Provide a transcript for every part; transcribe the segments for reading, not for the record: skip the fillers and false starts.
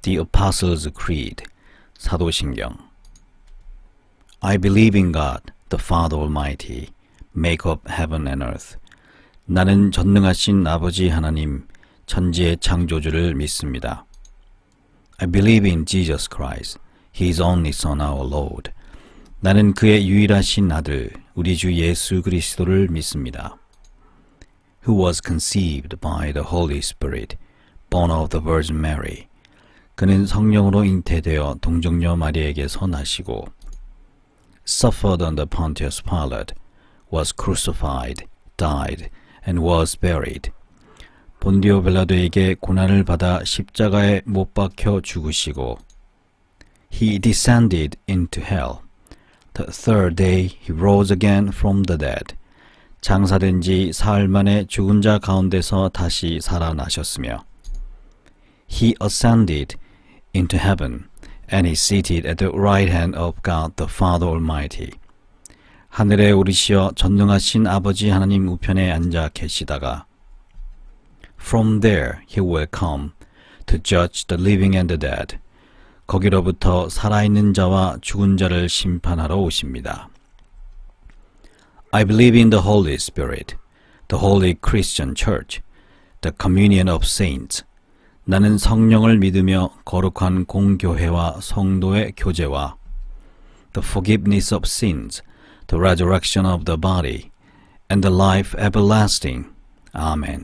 The Apostles' Creed, 사도신경. I believe in God, the Father Almighty, maker of heaven and earth. 나는 전능하신 아버지 하나님, 천지의 창조주를 믿습니다. I believe in Jesus Christ, His only Son, our Lord. 나는 그의 유일하신 아들, 우리 주 예수 그리스도를 믿습니다. Who was conceived by the Holy Spirit, born of the Virgin Mary. 그는 성령으로 잉태되어 동정녀 마리에게서 나시고 suffered under Pontius Pilate, was crucified, died, and was buried. 본디오 빌라도에게 고난을 받아 십자가에 못 박혀 죽으시고 He descended into hell. The third day he rose again from the dead. 장사된 지 사흘 만에 죽은 자 가운데서 다시 살아나셨으며 He ascended into heaven, and is seated at the right hand of God the Father Almighty. 하늘에 오르시어 전능하신 아버지 하나님 우편에 앉아 계시다가 From there he will come to judge the living and the dead. 거기로부터 살아있는 자와 죽은 자를 심판하러 오십니다. I believe in the Holy Spirit, the Holy Christian Church, the communion of saints. 나는 성령을 믿으며 거룩한 공교회와 성도의 교제와 the forgiveness of sins, the resurrection of the body, and the life everlasting. 아멘.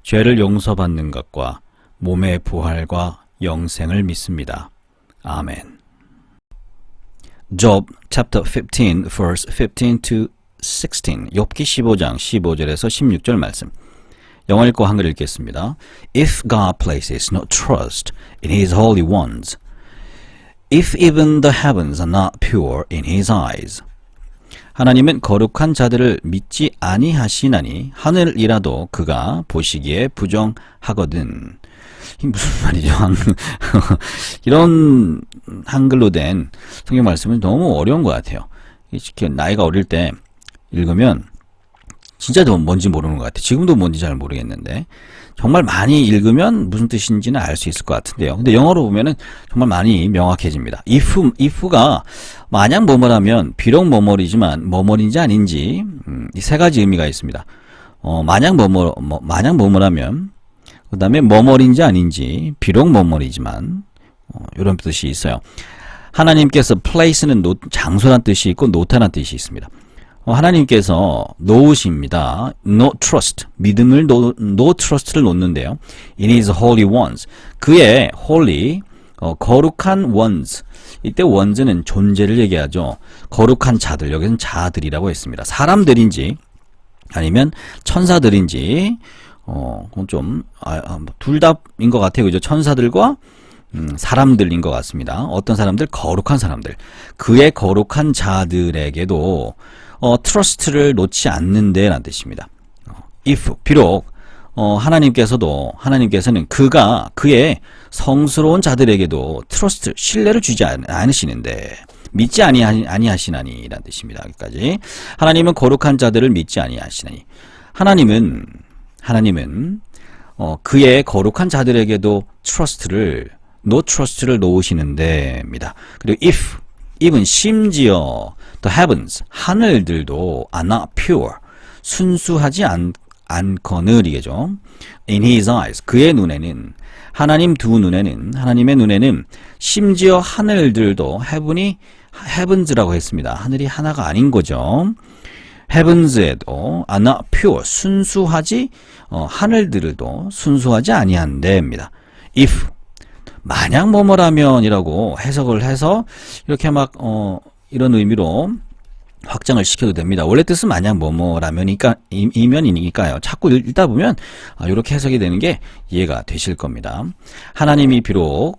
죄를 용서받는 것과 몸의 부활과 영생을 믿습니다. 아멘. Job chapter 15 verse 15 to 16. 욥기 15장 15절에서 16절 말씀. 영어 읽고 한글 읽겠습니다. If God places no trust in His holy ones, if even the heavens are not pure in His eyes. 하나님은 거룩한 자들을 믿지 아니하시나니 하늘이라도 그가 보시기에 부정하거든. 이게 무슨 말이죠? 이런 한글로 된 성경 말씀은 너무 어려운 것 같아요. 나이가 어릴 때 읽으면 진짜 뭔지 모르는 것 같아요. 지금도 뭔지 잘 모르겠는데 정말 많이 읽으면 무슨 뜻인지는 알 수 있을 것 같은데요. 근데 영어로 보면은 정말 많이 명확해집니다. if가 만약 뭐뭐라면 비록 뭐뭐이지만 뭐뭐인지 아닌지 이 세 가지 의미가 있습니다. 만약 뭐뭐라면 그 다음에 뭐뭐인지 아닌지 비록 뭐뭐이지만 이런 뜻이 있어요. 하나님께서 place는 장소란 뜻이 있고 놓다란 뜻이 있습니다. 하나님께서 놓으십니다. No trust. 믿음을 no trust를 놓는데요. In his holy ones. 그의 holy, 거룩한 ones. 이때 ones는 존재를 얘기하죠. 거룩한 자들. 여기서는 자들이라고 했습니다. 사람들인지 아니면 천사들인지 그건 좀 둘 다인 것 같아요. 그죠? 천사들과 사람들인 것 같습니다. 어떤 사람들? 거룩한 사람들. 그의 거룩한 자들에게도 trust를 놓지 않는데 라는 뜻입니다. if, 비록 하나님께서는 그의 성스러운 자들에게도 trust, 신뢰를 주지 않으시는데 믿지 아니하시나니 라는 뜻입니다. 여기까지. 하나님은 거룩한 자들을 믿지 아니하시나니. 하나님은 그의 거룩한 자들에게도 no trust를 놓으시는데입니다. 그리고 even 심지어 the heavens, 하늘들도 are not pure, 순수하지 않거늘이겠죠. in his eyes, 그의 눈에는, 하나님의 눈에는 심지어 하늘들도 heavens라고 했습니다. 하늘이 하나가 아닌 거죠. heavens에도 are not pure, 순수하지, 하늘들도 순수하지 아니한데입니다. if, 만약 뭐뭐라면이라고 해석을 해서 이렇게 막 이런 의미로 확장을 시켜도 됩니다. 원래 뜻은 만약 이면이니까요. 자꾸 읽다 보면 이렇게 해석이 되는 게 이해가 되실 겁니다. 하나님이 비록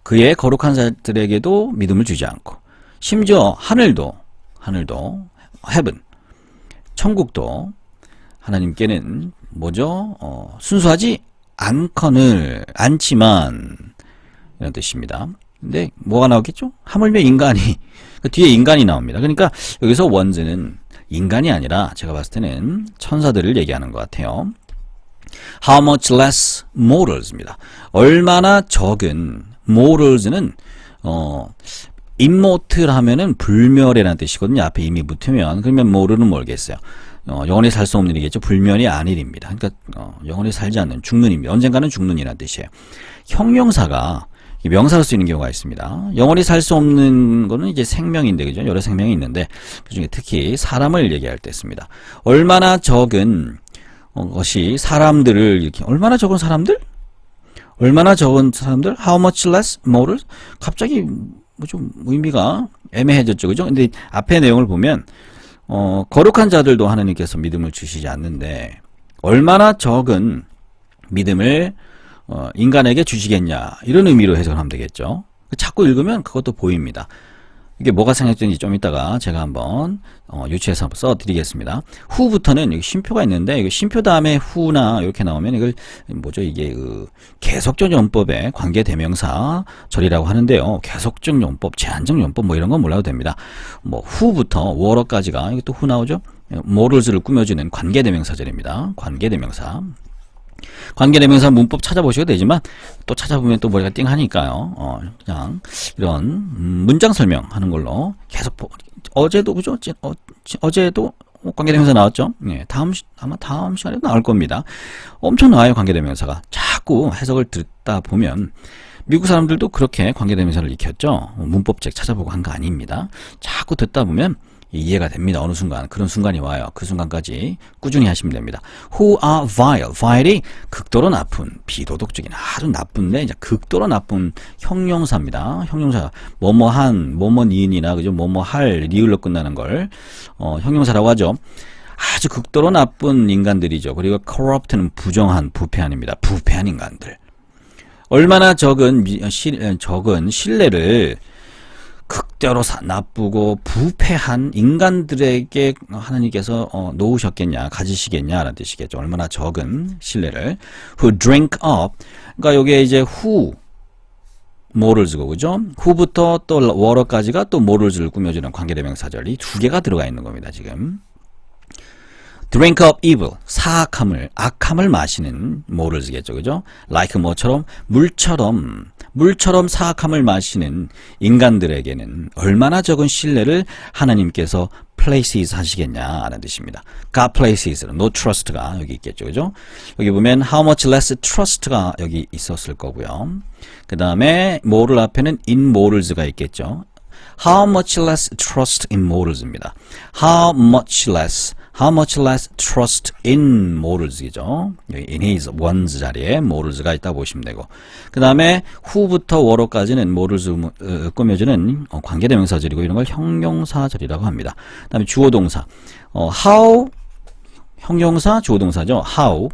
그의 거룩한 자들에게도 믿음을 주지 않고 심지어 하늘도 heaven, 천국도 하나님께는 뭐죠? 순수하지 않지만 이런 뜻입니다. 근데 뭐가 나오겠죠? 하물며 인간이 그 뒤에 인간이 나옵니다. 그러니까 여기서 원즈는 인간이 아니라 제가 봤을 때는 천사들을 얘기하는 것 같아요. How much less morals입니다. 얼마나 적은 morals는 immortal 하면은 불멸이라는 뜻이거든요. 앞에 이미 붙으면 그러면 moral은 뭘겠어요? 영원히 살 수 없는 일이겠죠. 불멸이 아닐 일입니다. 그러니까 영원히 살지 않는 죽는 일입니다. 언젠가는 죽는 이라는 뜻이에요. 형용사가 명사로 쓰이는 경우가 있습니다. 영원히 살 수 없는 거는 이제 생명인데, 그죠? 여러 생명이 있는데 그 중에 특히 사람을 얘기할 때 씁니다. 얼마나 적은 것이 사람들을 이렇게 얼마나 적은 사람들? 얼마나 적은 사람들? How much less mortal? 갑자기 뭐 좀 의미가 애매해졌죠, 그죠? 근데 앞에 내용을 보면 거룩한 자들도 하나님께서 믿음을 주시지 않는데 얼마나 적은 믿음을 인간에게 주시겠냐 이런 의미로 해석하면 되겠죠. 자꾸 읽으면 그것도 보입니다. 이게 뭐가 생각되는지 좀 이따가 제가 한번 유추해서 한번 써드리겠습니다. 후부터는 여기 쉼표가 있는데 이거 쉼표 다음에 후나 이렇게 나오면 이걸 뭐죠? 이게 계속적 용법의 관계대명사 절이라고 하는데요. 계속적 용법, 제한적 용법 뭐 이런 건 몰라도 됩니다. 뭐 후부터 워러까지가 이게 또 후 나오죠? morals를 꾸며주는 관계대명사절입니다. 관계대명사. 관계대명사 문법 찾아보셔도 되지만 또 찾아보면 또 머리가 띵하니까요. 그냥 이런 문장 설명하는 걸로 계속 어제도 그죠? 어제도 관계대명사 나왔죠? 네, 아마 다음 시간에도 나올 겁니다. 엄청 나와요, 관계대명사가. 자꾸 해석을 듣다 보면 미국 사람들도 그렇게 관계대명사를 익혔죠. 문법책 찾아보고 한 거 아닙니다. 자꾸 듣다 보면 이해가 됩니다. 어느 순간 그런 순간이 와요. 그 순간까지 꾸준히 하시면 됩니다. Who are vile? vile이 극도로 나쁜, 비도덕적인, 아주 나쁜데 이제 극도로 나쁜 형용사입니다. 형용사 뭐뭐한, 뭐뭐 니은이나 그죠? 뭐뭐할 리을로 끝나는 걸 형용사라고 하죠. 아주 극도로 나쁜 인간들이죠. 그리고 corrupt는 부정한, 부패한입니다. 부패한 인간들. 얼마나 적은 신뢰를 극대로 나쁘고 부패한 인간들에게 하나님께서 놓으셨겠냐, 가지시겠냐라는 뜻이겠죠. 얼마나 적은 신뢰를. Who drink up. 그러니까 여기에 이제 who morals고, 그죠? who부터 또 what까지가 또 morals를 꾸며주는 관계대명사절이 두 개가 들어가 있는 겁니다, 지금. drink up evil, 사악함을, 악함을 마시는 morals겠죠, 그죠? like 뭐처럼, 물처럼 사악함을 마시는 인간들에게는 얼마나 적은 신뢰를 하나님께서 places 하시겠냐라는 뜻입니다. God places, no trust가 여기 있겠죠, 그죠? 여기 보면 how much less trust가 여기 있었을 거고요. 그 다음에 moral 앞에는 in morals가 있겠죠. How much less trust in morals입니다. How much less trust in morals이죠. 여기 in his one's 자리에 morals가 있다고 보시면 되고, 그 다음에 who부터 what까지는 morals 꾸며주는 관계대명사절이고 이런 걸 형용사절이라고 합니다. 그 다음에 주어동사 how 형용사 주어동사죠. how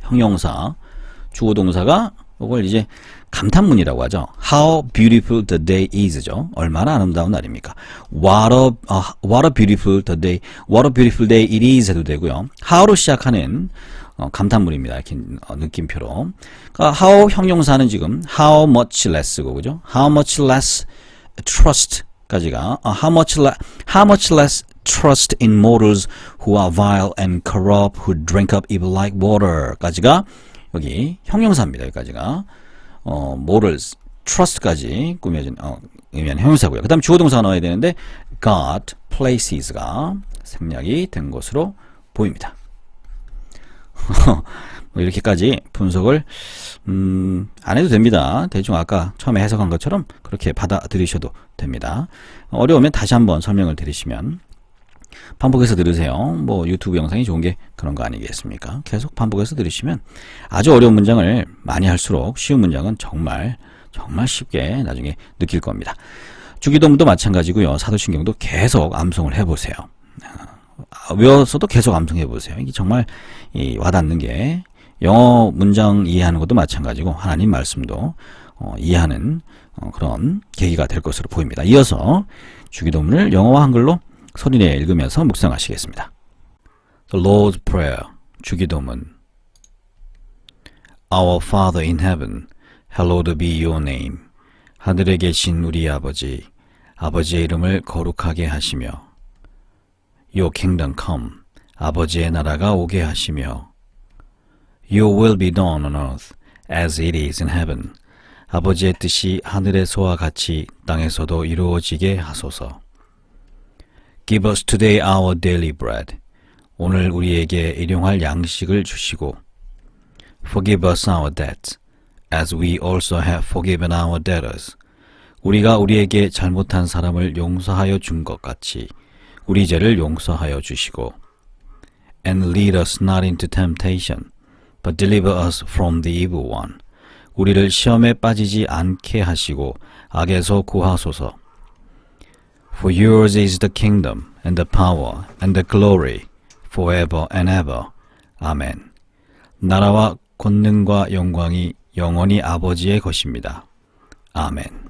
형용사 주어동사가 이걸 이제 감탄문이라고 하죠. How beautiful the day is죠. 얼마나 아름다운 날입니까? What a beautiful the day, what a beautiful day it is 해도 되고요. How로 시작하는 감탄문입니다. 이렇게 느낌표로. 그러니까 how 형용사는 지금 how much less고, 그죠? How much less trust까지가 how much less trust in mortals who are vile and corrupt, who drink up evil like water까지가 여기 형용사입니다. 여기까지가 morals, trust까지 꾸며진 의미하는 형용사고요. 그 다음 주어동사가 나와야 되는데 God places가 생략이 된 것으로 보입니다. 뭐 이렇게까지 분석을 안 해도 됩니다. 대충 아까 처음에 해석한 것처럼 그렇게 받아들이셔도 됩니다. 어려우면 다시 한번 설명을 드리시면 반복해서 들으세요. 뭐 유튜브 영상이 좋은 게 그런 거 아니겠습니까? 계속 반복해서 들으시면 아주 어려운 문장을 많이 할수록 쉬운 문장은 정말 쉽게 나중에 느낄 겁니다. 주기도문도 마찬가지고요. 사도신경도 계속 암송을 해보세요. 외워서도 계속 암송해보세요. 이게 정말 와닿는 게 영어 문장 이해하는 것도 마찬가지고 하나님 말씀도 이해하는 그런 계기가 될 것으로 보입니다. 이어서 주기도문을 영어와 한글로 소리내어 읽으면서 묵상하시겠습니다. The Lord's Prayer, 주기도문. Our Father in heaven, hallowed be your name. 하늘에 계신 우리 아버지, 아버지의 이름을 거룩하게 하시며 Your kingdom come, 아버지의 나라가 오게 하시며 Your will be done on earth as it is in heaven. 아버지의 뜻이 하늘에서와 같이 땅에서도 이루어지게 하소서. Give us today our daily bread. 오늘 우리에게 일용할 양식을 주시고. Forgive us our debts, as we also have forgiven our debtors. 우리가 우리에게 잘못한 사람을 용서하여 준 것 같이 우리 죄를 용서하여 주시고. And lead us not into temptation, but deliver us from the evil one. 우리를 시험에 빠지지 않게 하시고 악에서 구하소서. For yours is the kingdom, and the power, and the glory, forever and ever. 아멘. 나라와 권능과 영광이 영원히 아버지의 것입니다. 아멘.